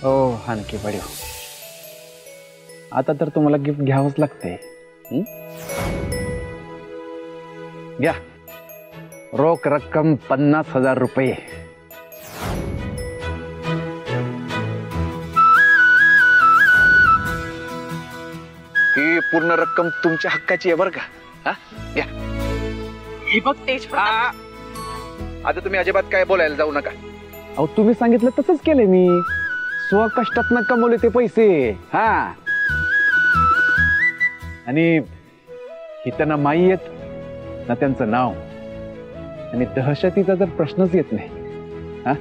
हो हानके पडे, आता तर तुम्हाला गिफ्ट घ्यावंच लागतंय. घ्या, रोख रक्कम 50,000 रुपये. ही पूर्ण रक्कम तुमच्या हक्काची आहे बरं का. हा घ्या. ही बघ तेज, आता तुम्ही अजिबात काय बोलायला जाऊ नका. अहो तुम्ही सांगितलं तसंच केलंय मी. स्वकष्टातनं कमवले ते पैसे. हा, आणि इथं ना माई येत ना त्यांचं नाव, आणि दहशतीचा जर प्रश्नच येत नाही. हा,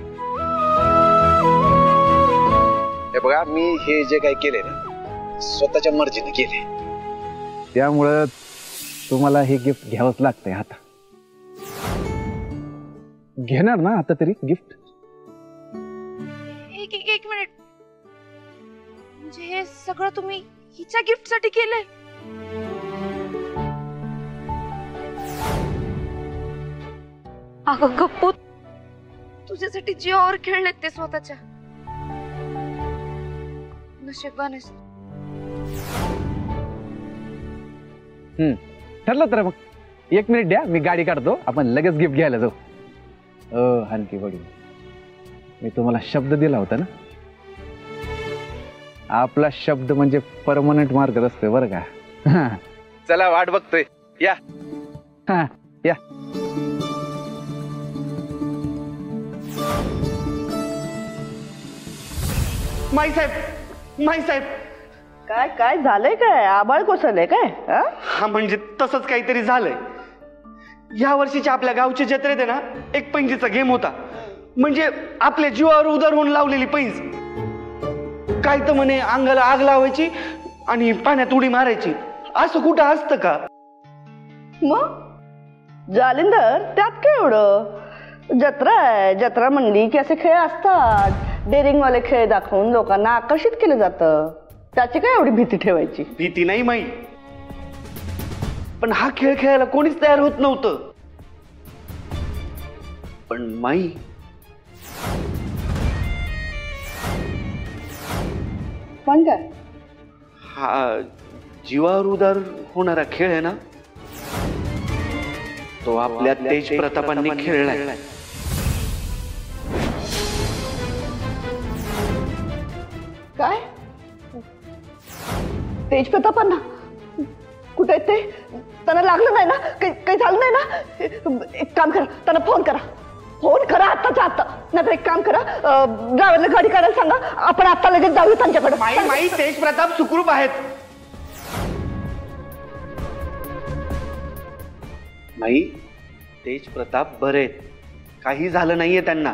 हे बघा, मी हे जे काही केले ना स्वतःच्या मर्जीने केले, त्यामुळं तुम्हाला हे गिफ्ट घ्यावंच लागतंय. आता घेणार ना आता तरी गिफ्ट? एक मिनिट, म्हणजे हे सगळं तुम्ही हिच्या गिफ्ट साठी केलंय? अगं गप्पू, तुझ्यासाठी जीवावर खेळलेत ते स्वतःच्या. नशिबानेच. ठरलं तर मग 1 मिनिट द्या, मी गाडी काढतो, आपण लगेच गिफ्ट घ्यायला जाऊ. हानकी बडी, मी तुम्हाला शब्द दिला होता ना, आपला शब्द म्हणजे परमनंट मार्ग असतोय बरं का. चला वाट बघतोय, या. हा या. माई साहेब, माई साहेब. काय काय झालंय? काय आबाळ कोसळलंय काय? हा म्हणजे तसंच काहीतरी झालंय. या वर्षीच्या आपल्या गावच्या जत्रेत आहे ना, एक पैंजीचा गेम होता. म्हणजे आपल्या जीवावर उदार होऊन लावलेली पैंज. काय तर म्हणे अंगाला आग लावायची आणि पाण्यात उडी मारायची. असं कुठं असतं का? मग जालिंदर, त्यात काय एवढं? जत्रा आहे, जत्रा म्हणली की असे खेळ असतात. डेअरिंगवाले खेळ दाखवून लोकांना आकर्षित केलं जातं. त्याची काय एवढी भीती ठेवायची? भीती नाही माई, पण हा खेळ खेळायला कोणीच तयार होत नव्हतं. पण माई, पण काय? हा जीवावर उदार होणारा खेळ आहे ना, तो आपल्या तेज प्रतापांनी खेळलाय. काय? तेज प्रतापांना? कुठे आहेत ते? त्यांना लागलं नाही ना? काही झालं नाही ना? एक काम करा, त्यांना फोन करा. फोन करा आत्ताच्या आत्ता. नाहीतर एक काम करा, ड्रायव्हरला गाडी काढायला सांगा, आपण आत्ता लगेच जाऊया त्यांच्याकडे. माई माई, तेज प्रताप सुखरूप आहेत. माई, तेज प्रताप बरे आहेत, काही झालं नाहीये त्यांना.